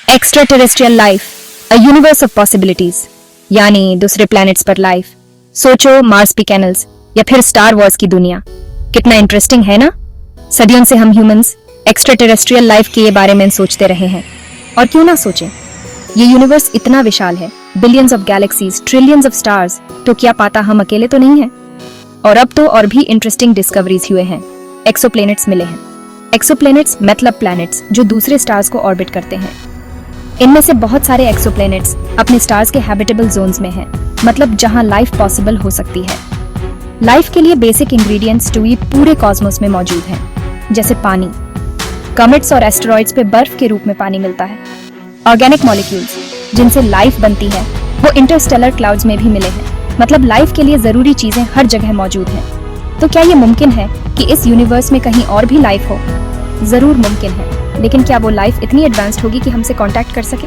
Extra terrestrial life, a universe of possibilities, यानी दूसरे planets पर लाइफ। सोचो मार्स पिकेनल्स या फिर स्टार वॉर्स की दुनिया, कितना इंटरेस्टिंग है ना। सदियों से हम ह्यूमंस एक्स्ट्रा टेरेस्ट्रियल लाइफ के बारे में सोचते रहे हैं, और क्यों ना सोचें। ये यूनिवर्स इतना विशाल है, billions of galaxies, trillions of stars, तो क्या पाता हम अकेले तो नहीं हैं। और अब तो और भी इंटरेस्टिंग डिस्कवरीज हुए हैं, एक्सोप्लैनेट्स मिले हैं। एक्सोप्लैनेट्स मतलब प्लैनेट्स जो दूसरे स्टार्स को ऑर्बिट करते हैं। इनमें से बहुत सारे एक्सोप्लैनेट्स अपने स्टार्स के हैबिटेबल जोन्स में हैं, मतलब जहां लाइफ पॉसिबल हो सकती है। लाइफ के लिए बेसिक इंग्रेडिएंट्स तो ये पूरे कॉस्मोस में मौजूद हैं, जैसे पानी। कॉमेट्स और एस्टेरॉइड्स पे बर्फ के रूप में पानी मिलता है। ऑर्गेनिक मॉलिक्यूल्स जिनसे लाइफ बनती है वो इंटरस्टेलर क्लाउड्स में भी मिले हैं, मतलब लाइफ के लिए जरूरी चीजें हर जगह मौजूद हैं। तो क्या ये मुमकिन है कि इस यूनिवर्स में कहीं और भी लाइफ हो? जरूर मुमकिन है, लेकिन क्या वो लाइफ इतनी एडवांस्ड होगी कि हमसे कांटेक्ट कर सके?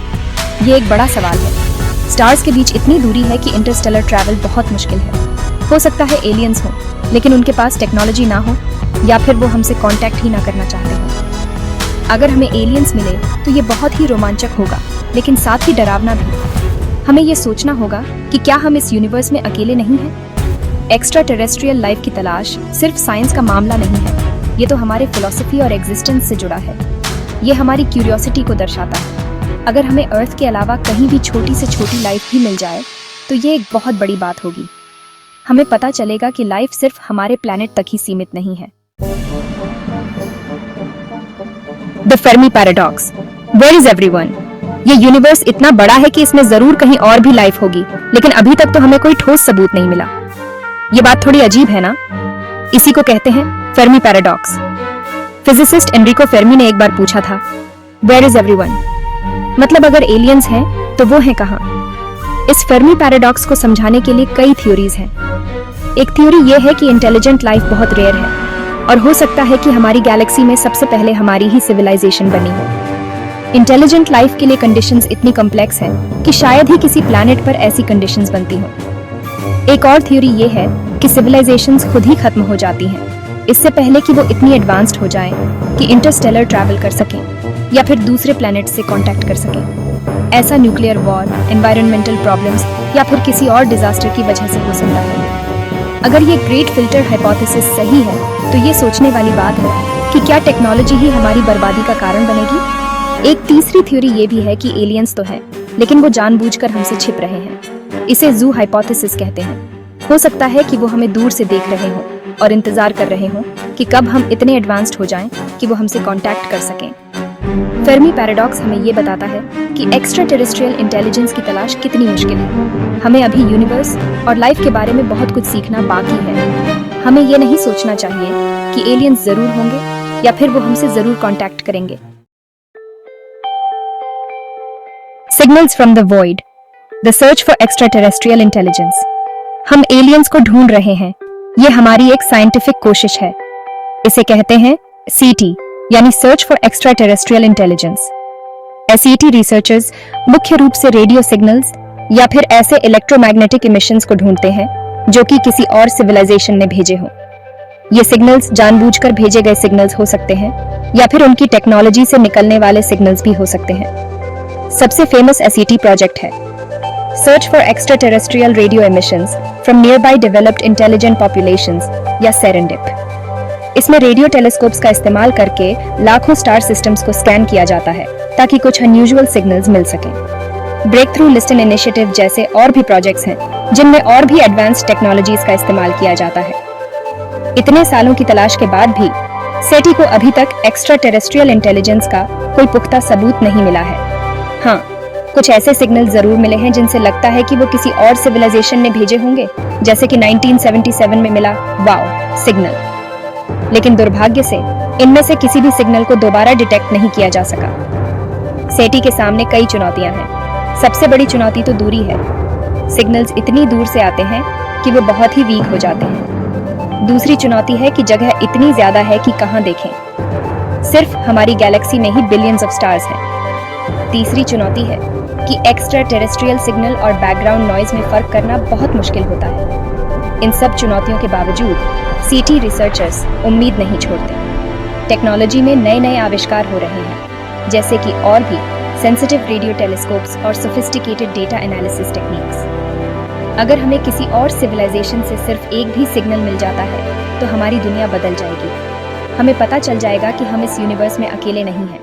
ये एक बड़ा सवाल है। स्टार्स के बीच इतनी दूरी है कि इंटरस्टेलर ट्रैवल बहुत मुश्किल है। हो सकता है एलियंस हो, लेकिन उनके पास टेक्नोलॉजी ना हो, या फिर वो हमसे कांटेक्ट ही ना करना चाहते हो। अगर हमें एलियंस मिले तो ये बहुत ही रोमांचक होगा, लेकिन साथ ही डरावना भी। हमें ये सोचना होगा कि क्या हम इस यूनिवर्स में अकेले नहीं हैं। एक्स्ट्रा टेरेस्ट्रियल लाइफ की तलाश सिर्फ साइंस का मामला नहीं है, ये तो हमारे फिलॉसफी और एग्जिस्टेंस से जुड़ा है। ये हमारी क्यूरियोसिटी को दर्शाता है। अगर हमें अर्थ के अलावा कहीं भी छोटी से छोटी लाइफ भी मिल जाए तो ये एक बहुत बड़ी बात होगी। हमें पता चलेगा कि लाइफ सिर्फ हमारे प्लैनेट तक ही सीमित नहीं है। The Fermi paradox, where is everyone. ये यूनिवर्स इतना बड़ा है कि इसमें जरूर कहीं और भी लाइफ होगी, लेकिन अभी तक तो हमें कोई ठोस सबूत नहीं मिला। ये बात थोड़ी अजीब है ना। इसी को कहते हैं Fermi paradox. Physicist Enrico Fermi ने एक बार पूछा था, वेयर इज एवरीवन, मतलब अगर एलियंस हैं तो वो हैं कहाँ। इस फेर्मी पैराडॉक्स को समझाने के लिए कई थ्योरीज हैं। एक थ्योरी ये है कि इंटेलिजेंट लाइफ बहुत रेयर है, और हो सकता है कि हमारी गैलेक्सी में सबसे पहले हमारी ही सिविलाइजेशन बनी हो। इंटेलिजेंट लाइफ के लिए कंडीशंस इतनी कॉम्प्लेक्स हैं कि शायद ही किसी प्लैनेट पर ऐसी कंडीशंस बनती हों। एक और थ्योरी ये है कि सिविलाइजेशंस खुद ही खत्म हो जाती हैं, इससे पहले कि वो इतनी एडवांस्ड हो जाएं कि इंटरस्टेलर ट्रैवल कर सकें या फिर दूसरे प्लैनेट से कांटेक्ट कर सकें। ऐसा न्यूक्लियर वॉर, एनवायरमेंटल प्रॉब्लम्स या फिर किसी और डिजास्टर की वजह से हो सकता है। अगर ये ग्रेट फिल्टर हाइपोथेसिस सही है तो ये सोचने वाली बात है कि क्या टेक्नोलॉजी ही हमारी बर्बादी का कारण बनेगी। एक तीसरी थ्योरी ये भी है कि एलियंस तो हैं, लेकिन वो जानबूझकर हमसे छिप रहे हैं। इसे जू हाइपोथेसिस कहते हैं। हो सकता है कि वो हमें दूर से देख रहे हों और इंतजार कर रहे हों कि कब हम इतने एडवांस्ड हो जाएं कि वो हमसे कांटेक्ट कर सकें। फेर्मी पैराडॉक्स हमें ये बताता है कि एक्स्ट्रा टेरेस्ट्रियल इंटेलिजेंस की तलाश कितनी मुश्किल है। हमें अभी यूनिवर्स और लाइफ के बारे में बहुत कुछ सीखना बाकी है। हमें ये नहीं सोचना चाहिए कि एलियंस जरूर होंगे या फिर वो हमसे जरूर कांटेक्ट करेंगे। Signals from the void, the search for extra terrestrial intelligence. हम एलियंस को ढूंढ रहे हैं, ये हमारी एक साइंटिफिक कोशिश है। इसे कहते हैं सीटी, यानी search for extra terrestrial intelligence. SET researchers मुख्य रूप से रेडियो सिग्नल्स या फिर ऐसे इलेक्ट्रोमैग्नेटिक इमिशंस को ढूंढते हैं जो कि किसी और सिविलाइजेशन ने भेजे हों। ये सिग्नल्स जानबूझकर भेजे गए सिग्नल्स हो सकते हैं या फिर उनकी टेक्नोलॉजी से निकलने वाले सिग्नल्स भी हो सकते हैं। सबसे फेमस एसईटी प्रोजेक्ट है search for extra terrestrial radio emissions from nearby developed intelligent populations, या सेरेंडिप। इसमें रेडियो टेलीस्कोप्स का इस्तेमाल करके लाखों स्टार सिस्टम्स को स्कैन किया जाता है ताकि कुछ अनयूजुअल सिग्नल्स मिल सकें। ब्रेक थ्रू लिस्टन इनिशिएटिव जैसे और भी प्रोजेक्ट्स हैं जिनमें और भी एडवांस्ड टेक्नोलॉजीज का इस्तेमाल किया जाता है। इतने सालों की तलाश के बाद भी सेटी को अभी तक एक्स्ट्रा टेरेस्ट्रियल इंटेलिजेंस का कोई पुख्ता सबूत नहीं मिला है। हाँ, कुछ ऐसे सिग्नल जरूर मिले हैं जिनसे लगता है कि वो किसी और सिविलाइजेशन ने भेजे होंगे, जैसे कि 1977 में मिला वाओ सिग्नल। लेकिन दुर्भाग्य से इनमें से किसी भी सिग्नल को दोबारा डिटेक्ट नहीं किया जा सका। सेटी के सामने कई चुनौतियां हैं। सबसे बड़ी चुनौती तो दूरी है। सिग्नल्स इतनी दूर से आते हैं कि वो बहुत ही वीक हो जाते हैं। दूसरी चुनौती है कि जगह इतनी ज्यादा है कि कहां देखें। सिर्फ हमारी गैलेक्सी में ही बिलियंस ऑफ स्टार्स हैं। तीसरी चुनौती है कि एक्स्ट्रा टेरेस्ट्रियल सिग्नल और बैकग्राउंड नॉइज में फर्क करना बहुत मुश्किल होता है। इन सब चुनौतियों के बावजूद सीटी रिसर्चर्स उम्मीद नहीं छोड़ते। टेक्नोलॉजी में नए नए आविष्कार हो रहे हैं, जैसे कि और भी सेंसिटिव रेडियो टेलीस्कोप्स और सोफिस्टिकेटेड डेटा एनालिसिस टेक्निक्स। अगर हमें किसी और सिविलाइजेशन से सिर्फ एक भी सिग्नल मिल जाता है तो हमारी दुनिया बदल जाएगी। हमें पता चल जाएगा कि हम इस यूनिवर्स में अकेले नहीं हैं।